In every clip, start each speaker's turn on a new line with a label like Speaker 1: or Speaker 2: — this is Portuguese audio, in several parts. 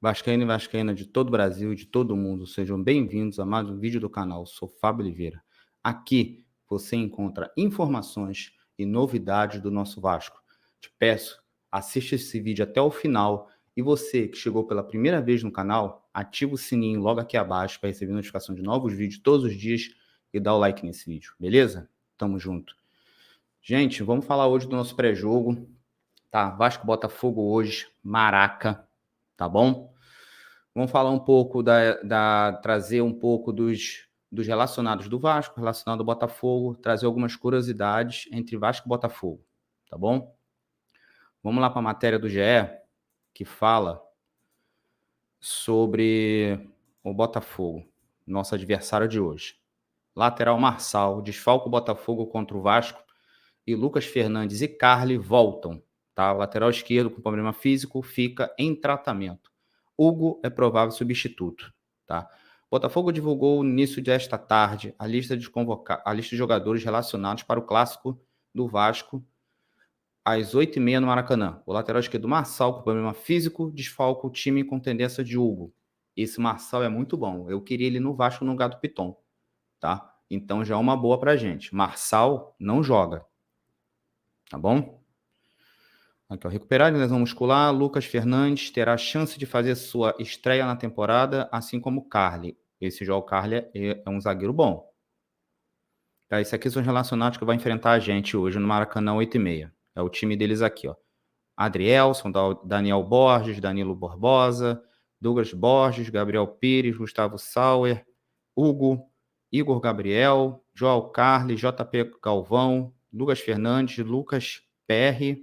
Speaker 1: Vascaíno e vascaína de todo o Brasil e de todo o mundo, sejam bem-vindos a mais um vídeo do canal. Sou Fábio Oliveira. Aqui você encontra informações e novidades do nosso Vasco. Te peço, assista esse vídeo até o final e você que chegou pela primeira vez no canal, ativa o sininho logo aqui abaixo para receber notificação de novos vídeos todos os dias e dá o like nesse vídeo, beleza? Tamo junto. Gente, vamos falar hoje do nosso pré-jogo, tá? Vasco Botafogo hoje, Maraca, tá bom? Vamos falar um pouco trazer um pouco dos relacionados do Vasco, relacionado ao Botafogo, trazer algumas curiosidades entre Vasco e Botafogo, tá bom? Vamos lá para a matéria do GE, que fala sobre o Botafogo, nosso adversário de hoje. Lateral Marçal desfalca o Botafogo contra o Vasco e Lucas Fernandes e Carli voltam, tá? O lateral esquerdo com problema físico fica em tratamento. Hugo é provável substituto, tá? Botafogo divulgou no início desta tarde a lista de jogadores relacionados para o clássico do Vasco às 8h30 no Maracanã. O lateral esquerdo Marçal, com problema físico, desfalca o time com tendência de Hugo. Esse Marçal é muito bom. Eu queria ele no Vasco no lugar do Piton, tá? Então já é uma boa pra gente. Marçal não joga, tá bom? Aqui, ó, recuperar de lesão muscular, Lucas Fernandes terá chance de fazer sua estreia na temporada, assim como Carli. Esse João Carli é um zagueiro bom. Tá, esse aqui são os relacionados que vai enfrentar a gente hoje no Maracanã 8h30. É o time deles aqui, ó. Adrielson, Daniel Borges, Danilo Barbosa, Douglas Borges, Gabriel Pires, Gustavo Sauer, Hugo, Igor Gabriel, João Carli, JP Galvão, Lucas Fernandes, Lucas PR,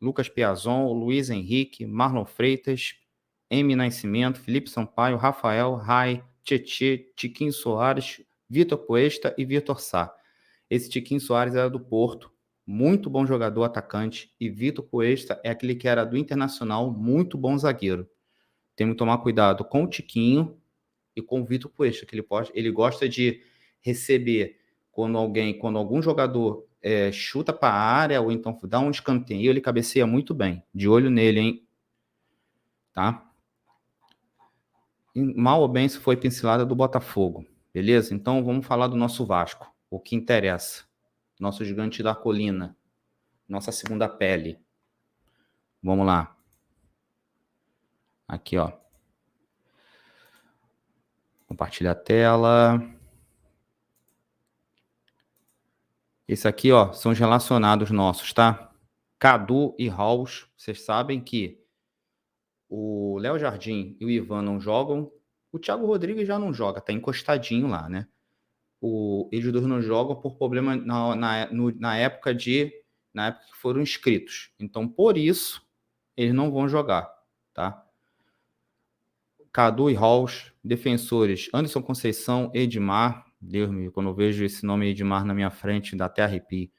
Speaker 1: Lucas Piazon, Luiz Henrique, Marlon Freitas, M. Nascimento, Felipe Sampaio, Rafael, Rai, Tietê, Tiquinho Soares, Vitor Cuesta e Vitor Sá. Esse Tiquinho Soares era do Porto, muito bom jogador, atacante, e Vitor Cuesta é aquele que era do Internacional, muito bom zagueiro. Temos que tomar cuidado com o Tiquinho e com o Vitor Cuesta, que ele gosta de receber quando algum jogador chuta para a área ou então dá um escanteio, ele cabeceia muito bem. De olho nele, hein? Tá? E mal ou bem, isso foi pincelada do Botafogo, beleza? Então vamos falar do nosso Vasco, o que interessa. Nosso gigante da colina, nossa segunda pele. Vamos lá. Aqui, ó. Compartilha a tela. Esse aqui, ó, são os relacionados nossos, tá? Cadu e Raus, vocês sabem que o Léo Jardim e o Ivan não jogam. O Thiago Rodrigues já não joga, tá encostadinho lá, né? Eles dois não jogam por problema na época que foram inscritos. Então, por isso, eles não vão jogar, tá? Cadu e Raus, defensores Anderson Conceição, Edmar. Deus me, quando eu vejo esse nome Edmar na minha frente, dá até arrepio.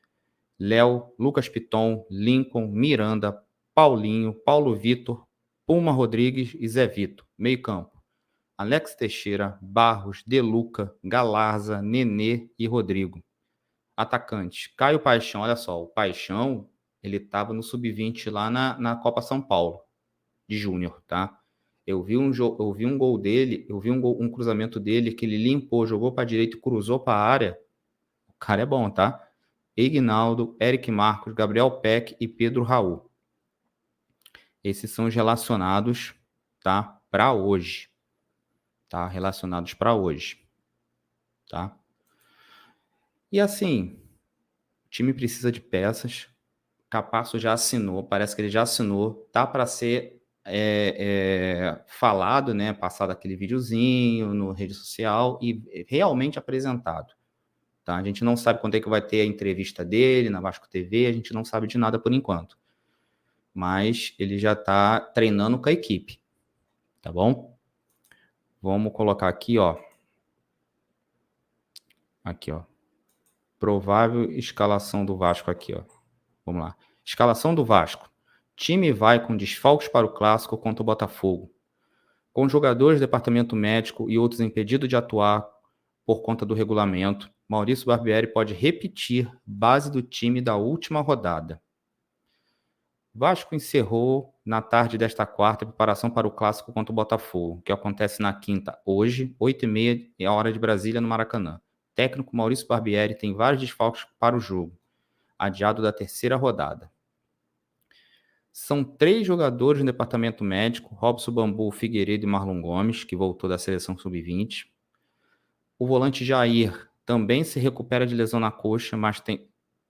Speaker 1: Léo, Lucas Piton, Lincoln, Miranda, Paulinho, Paulo Vitor, Puma Rodrigues e Zé Vitor. Meio campo. Alex Teixeira, Barros, Deluca, Galarza, Nenê e Rodrigo. Atacantes. Caio Paixão, olha só, o Paixão, ele estava no Sub-20 lá na Copa São Paulo, de Júnior, tá? Eu vi um gol dele, um cruzamento dele que ele limpou, jogou para a direita e cruzou para a área. O cara é bom, tá? Ignaldo, Eric Marcos, Gabriel Peck e Pedro Raul. Esses são os relacionados, tá? Para hoje. Tá? Relacionados para hoje. Tá? E assim, o time precisa de peças. Capasso já assinou, parece que ele já assinou. Tá para ser falado, né? Passado aquele videozinho no rede social e realmente apresentado. Tá? A gente não sabe quando é que vai ter a entrevista dele na Vasco TV, a gente não sabe de nada por enquanto. Mas ele já está treinando com a equipe, tá bom? Vamos colocar aqui, ó. Aqui, ó. Provável escalação do Vasco aqui, ó. Vamos lá. Escalação do Vasco. Time vai com desfalques para o clássico contra o Botafogo. Com jogadores do departamento médico e outros impedidos de atuar por conta do regulamento, Maurício Barbieri pode repetir base do time da última rodada. Vasco encerrou na tarde desta quarta a preparação para o clássico contra o Botafogo, que acontece na quinta, hoje, 8h30, é a hora de Brasília, no Maracanã. Técnico Maurício Barbieri tem vários desfalques para o jogo, adiado da terceira rodada. São 3 jogadores no departamento médico, Robson Bambu, Figueiredo e Marlon Gomes, que voltou da seleção sub-20. O volante Jair também se recupera de lesão na coxa, mas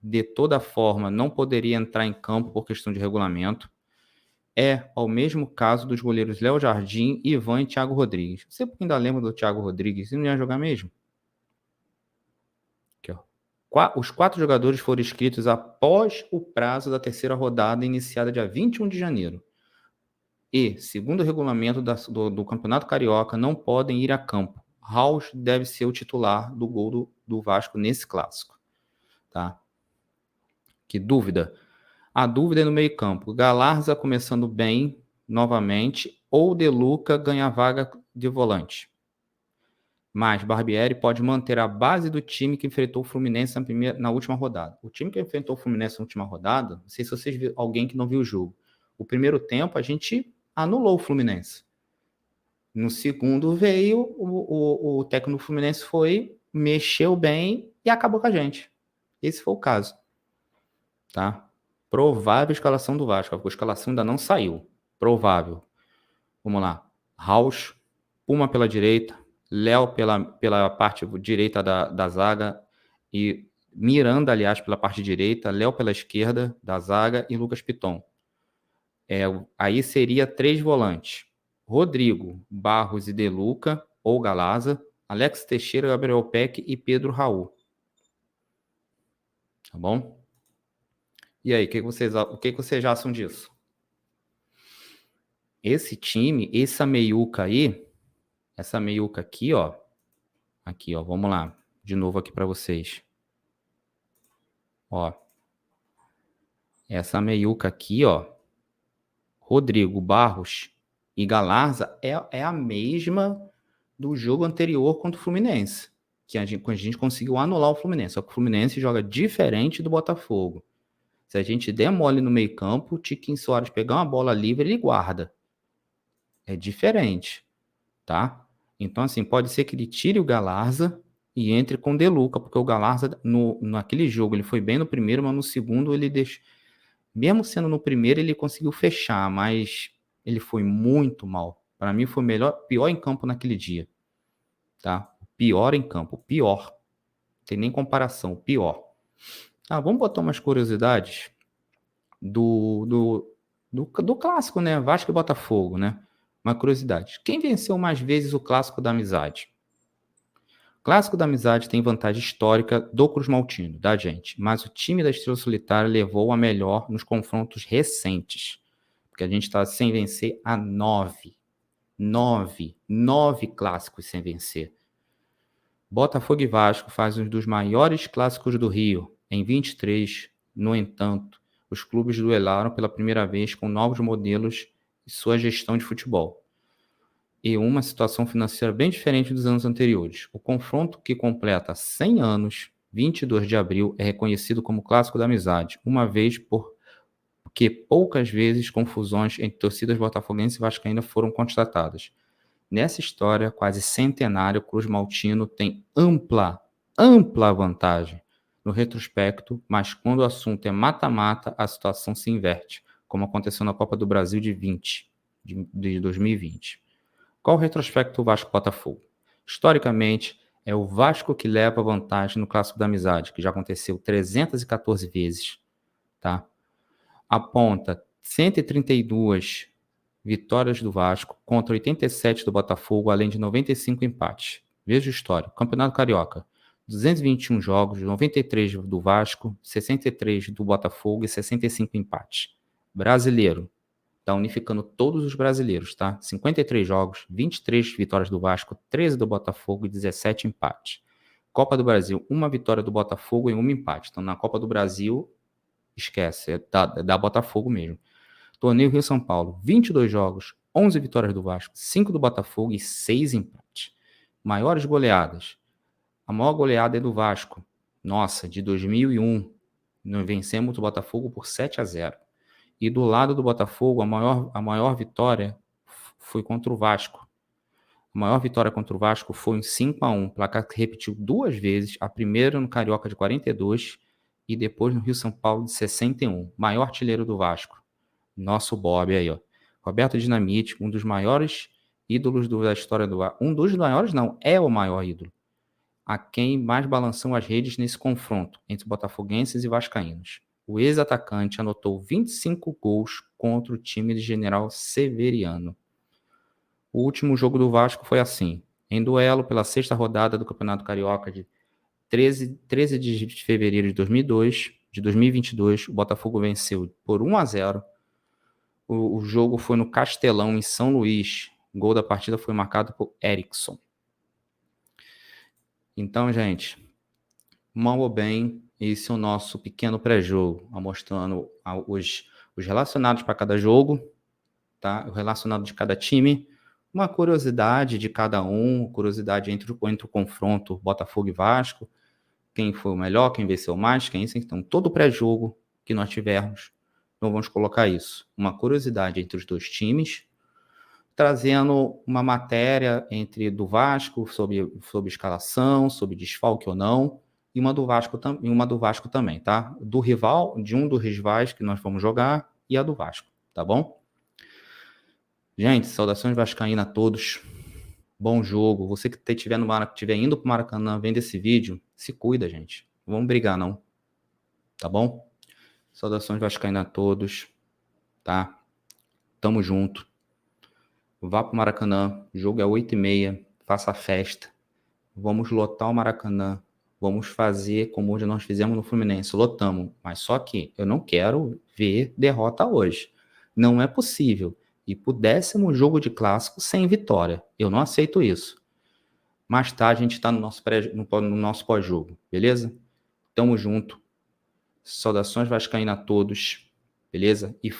Speaker 1: de toda forma não poderia entrar em campo por questão de regulamento. É ao mesmo caso dos goleiros Léo Jardim, Ivan e Thiago Rodrigues. Você ainda lembra do Thiago Rodrigues? Ele não ia jogar mesmo? Aqui, ó. Os 4 jogadores foram inscritos após o prazo da terceira rodada, iniciada dia 21 de janeiro. E, segundo o regulamento do Campeonato Carioca, não podem ir a campo. Raus deve ser o titular do gol do Vasco nesse clássico. Tá? Que dúvida. A dúvida é no meio campo. Galarza começando bem novamente ou De Luca ganha vaga de volante. Mas Barbieri pode manter a base do time que enfrentou o Fluminense na última rodada. O time que enfrentou o Fluminense na última rodada, não sei se vocês viram, alguém que não viu o jogo. O primeiro tempo a gente anulou o Fluminense. No segundo veio, o técnico do Fluminense foi, mexeu bem e acabou com a gente. Esse foi o caso. Tá? Provável escalação do Vasco. A escalação ainda não saiu. Provável. Vamos lá. Raus, Puma pela direita, Léo pela parte direita da zaga e Miranda, aliás, pela parte direita, Léo pela esquerda da zaga e Lucas Piton. Aí seria 3 volantes. Rodrigo, Barros e De Luca, ou Galaza, Alex Teixeira, Gabriel Peck e Pedro Raul. Tá bom? E aí, o que vocês acham disso? Esse time, essa meiuca aqui, ó. Aqui, ó, vamos lá. De novo aqui para vocês. Ó. Essa meiuca aqui, ó. Rodrigo, Barros e Galarza é a mesma do jogo anterior contra o Fluminense. Que a gente conseguiu anular o Fluminense. Só que o Fluminense joga diferente do Botafogo. Se a gente der mole no meio campo, o Tiquinho Soares pegar uma bola livre, ele guarda. É diferente, tá? Então, assim, pode ser que ele tire o Galarza e entre com o De Luca, porque o Galarza, naquele jogo, ele foi bem no primeiro, mas no segundo ele deixou... Mesmo sendo no primeiro, ele conseguiu fechar, mas ele foi muito mal. Para mim, foi pior em campo naquele dia. Tá? Pior em campo, pior. Não tem nem comparação, pior. Vamos botar umas curiosidades do clássico, né? Vasco e Botafogo, né? Uma curiosidade. Quem venceu mais vezes o Clássico da Amizade? O Clássico da Amizade tem vantagem histórica do Cruz Maltino, da gente. Mas o time da Estrela Solitária levou a melhor nos confrontos recentes. Porque a gente está sem vencer há 9 clássicos sem vencer. Botafogo e Vasco fazem um dos maiores clássicos do Rio, em 23. No entanto, os clubes duelaram pela primeira vez com novos modelos e sua gestão de futebol. E uma situação financeira bem diferente dos anos anteriores. O confronto, que completa 100 anos, 22 de abril, é reconhecido como Clássico da Amizade, uma vez porque poucas vezes confusões entre torcidas botafoguenses e vascaínas foram constatadas. Nessa história quase centenária, o Cruz Maltino tem ampla vantagem no retrospecto, mas quando o assunto é mata-mata, a situação se inverte, como aconteceu na Copa do Brasil de 2020. Qual o retrospecto do Vasco-Botafogo? Historicamente, é o Vasco que leva vantagem no Clássico da Amizade, que já aconteceu 314 vezes. Tá? Aponta 132 vitórias do Vasco contra 87 do Botafogo, além de 95 empates. Veja o histórico. Campeonato Carioca, 221 jogos, 93 do Vasco, 63 do Botafogo e 65 empates. Brasileiro, tá unificando todos os brasileiros, tá? 53 jogos, 23 vitórias do Vasco, 13 do Botafogo e 17 empates. Copa do Brasil, 1 vitória do Botafogo e 1 empate. Então, na Copa do Brasil, esquece, é da Botafogo mesmo. Torneio Rio-São Paulo, 22 jogos, 11 vitórias do Vasco, 5 do Botafogo e 6 empates. Maiores goleadas. A maior goleada é do Vasco. Nossa, de 2001. Nós vencemos o Botafogo por 7-0. E do lado do Botafogo, a maior vitória foi contra o Vasco. A maior vitória contra o Vasco foi em 5-1. O placar que repetiu 2 vezes. A primeira no Carioca de 42 e depois no Rio-São Paulo de 61. Maior artilheiro do Vasco. Nosso Bob aí, ó. Roberto Dinamite, um dos maiores ídolos da história do Vasco. Um dos maiores, não, é o maior ídolo. A quem mais balançou as redes nesse confronto entre botafoguenses e vascaínos. O ex-atacante anotou 25 gols contra o time de General Severiano. O último jogo do Vasco foi assim. Em duelo pela 6ª rodada do Campeonato Carioca de 13 de fevereiro de 2022, o Botafogo venceu por 1-0. O jogo foi no Castelão, em São Luís. O gol da partida foi marcado por Erickson. Então, gente, mal ou bem, esse é o nosso pequeno pré-jogo, mostrando os relacionados para cada jogo, tá? O relacionado de cada time, uma curiosidade de cada um, curiosidade entre o confronto Botafogo e Vasco, quem foi o melhor, quem venceu mais, quem isso. Então, todo pré-jogo que nós tivermos, nós vamos colocar isso. Uma curiosidade entre os dois times, trazendo uma matéria do Vasco sobre escalação, sobre desfalque ou não, e uma do Vasco também, tá? Do rival, de um dos rivais que nós vamos jogar, e a do Vasco, tá bom? Gente, saudações vascaína a todos. Bom jogo. Você que estiver indo pro Maracanã vendo esse vídeo, se cuida, gente. Não vamos brigar, não. Tá bom? Saudações vascaína a todos, tá? Tamo junto. Vá pro Maracanã. O jogo é 8h30. Faça a festa. Vamos lotar o Maracanã. Vamos fazer como hoje nós fizemos no Fluminense. Lotamos. Mas só que eu não quero ver derrota hoje. Não é possível ir pro 10º jogo de clássico sem vitória. Eu não aceito isso. Mais tarde a gente está no nosso pós-jogo, beleza? Tamo junto. Saudações vascaína a todos, beleza? E